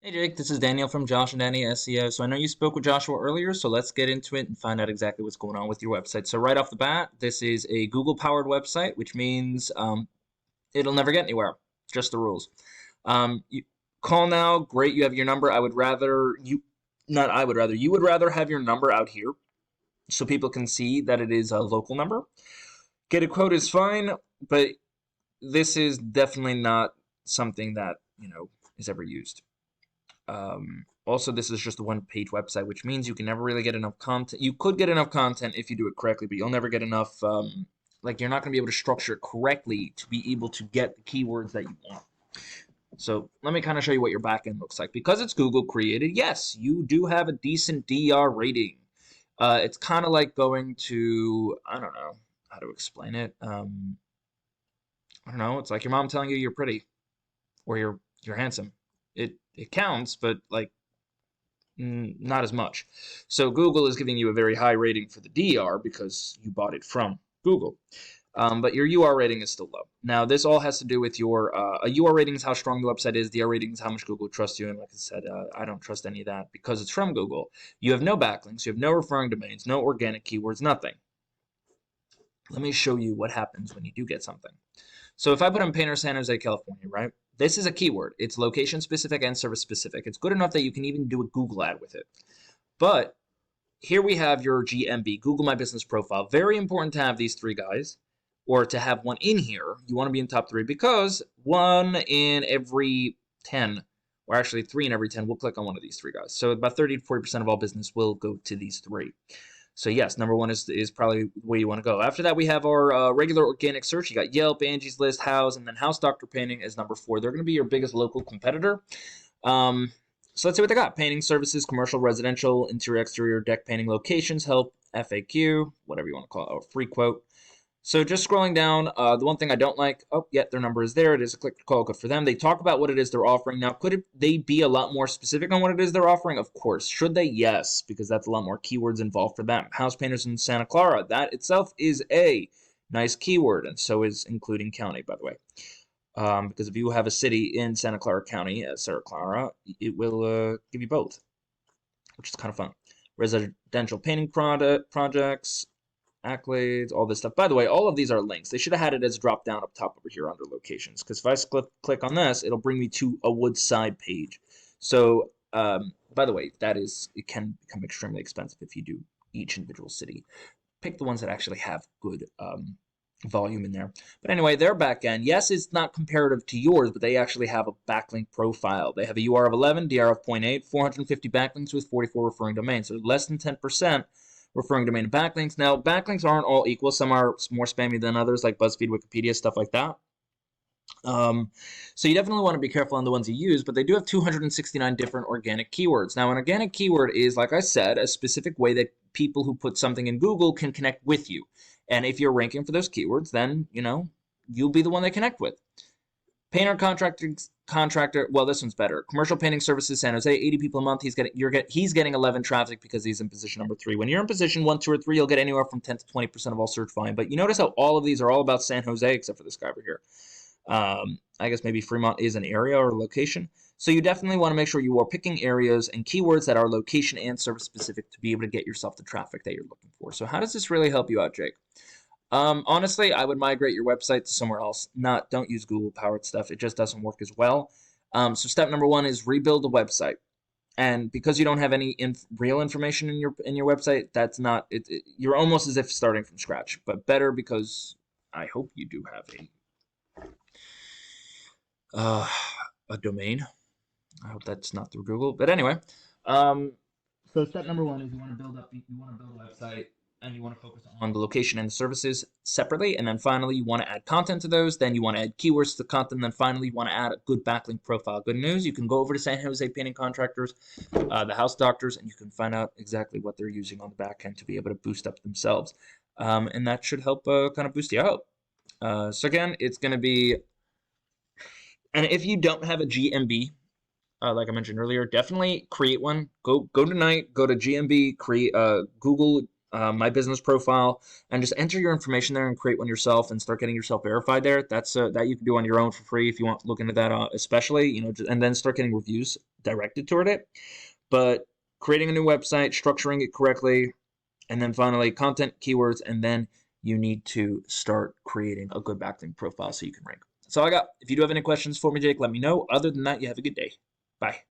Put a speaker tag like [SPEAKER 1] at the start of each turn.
[SPEAKER 1] Hey Jake, this is Daniel from Josh and Danny SEO. So I know you spoke with Joshua earlier, so let's get into it and find out exactly what's going on with your website. So right off the bat, this is a Google-powered website, which means it'll never get anywhere. Just the rules. You call now, great, you have your number. You would rather have your number out here so people can see that it is a local number. Get a quote is fine, but this is definitely not something that, is ever used. Also, this is just a one-page website, which means you can never really get enough content. You could get enough content if you do it correctly, but you'll never get enough, you're not going to be able to structure it correctly to be able to get the keywords that you want. So let me kind of show you what your backend looks like. Because it's Google created, yes, you do have a decent DR rating. It's kind of like going to, I don't know how to explain it. I don't know. It's like your mom telling you you're pretty or you're handsome. It counts, but not as much. So Google is giving you a very high rating for the DR because you bought it from Google. But your UR rating is still low. Now, this all has to do with your a UR rating is how strong the website is. DR rating is how much Google trusts you. And like I said, I don't trust any of that because it's from Google. You have no backlinks. You have no referring domains, no organic keywords, nothing. Let me show you what happens when you do get something. So if I put in Painter, San Jose, California, right? This is a keyword. It's location specific and service specific. It's good enough that you can even do a Google ad with it. But here we have your GMB, Google My Business Profile. Very important to have these three guys, or to have one in here. You want to be in top three because 1 in every 10, or actually 3 in every 10, will click on one of these three guys. So about 30 to 40% of all business will go to these three. So yes, number one is probably where you want to go. After that, we have our regular organic search. You got Yelp, Angie's List, House, and then House Doctor Painting is number 4. They're going to be your biggest local competitor. So let's see what they got. Painting services, commercial, residential, interior, exterior, deck painting, locations, help, FAQ, whatever you want to call it, or free quote. So just scrolling down, the one thing I don't like, their number is there. It is a click to call, good for them. They talk about what it is they're offering. Now, they be a lot more specific on what it is they're offering? Of course. Should they? Yes, because that's a lot more keywords involved for them. House painters in Santa Clara, that itself is a nice keyword, and so is including county, by the way. Because if you have a city in Santa Clara County, Santa Clara, it will give you both, which is kind of fun. Residential painting projects, accolades, all this stuff. By the way, all of these are links. They should have had it as drop down up top over here under locations, because if I click on this, it'll bring me to a Woodside page. So, by the way, it can become extremely expensive if you do each individual city. Pick the ones that actually have good volume in there. But anyway, their backend, yes, it's not comparative to yours, but they actually have a backlink profile. They have a UR of 11, DR of 0.8, 450 backlinks with 44 referring domains. So less than 10% referring domain backlinks. Now, backlinks aren't all equal. Some are more spammy than others, like BuzzFeed, Wikipedia, stuff like that. So you definitely want to be careful on the ones you use, but they do have 269 different organic keywords. Now, an organic keyword is, like I said, a specific way that people who put something in Google can connect with you. And if you're ranking for those keywords, then, you'll be the one they connect with. Painter contractor, well, this one's better. Commercial painting services, San Jose, 80 people a month. He's getting 11 traffic because he's in position number 3. When you're in position 1, 2, or 3, you'll get anywhere from 10 to 20% of all search volume. But you notice how all of these are all about San Jose, except for this guy over here. I guess maybe Fremont is an area or a location. So you definitely want to make sure you are picking areas and keywords that are location and service specific to be able to get yourself the traffic that you're looking for. So how does this really help you out, Jake? Honestly, I would migrate your website to somewhere else. Don't use Google powered stuff. It just doesn't work as well. So step number 1 is rebuild the website. And because you don't have any real information in your website, that's not it. You're almost as if starting from scratch, but better because I hope you do have a domain. I hope that's not through Google. But anyway, so step number 1 is you want to build a website. And you want to focus on the location and the services separately. And then finally, you want to add content to those. Then you want to add keywords to the content. And then finally, you want to add a good backlink profile. Good news, you can go over to San Jose Painting Contractors, the House Doctors, and you can find out exactly what they're using on the back end to be able to boost up themselves. And that should help kind of boost you out. So again, it's going to be, and if you don't have a GMB, like I mentioned earlier, definitely create one. Go tonight, go to GMB, create Google My Business Profile, and just enter your information there and create one yourself and start getting yourself verified there. That's that you can do on your own for free if you want to look into that, especially, and then start getting reviews directed toward it. But creating a new website, structuring it correctly, and then finally content, keywords, and then you need to start creating a good backlink profile so you can rank. That's all I got. If you do have any questions for me, Jake, let me know. Other than that, you have a good day. Bye.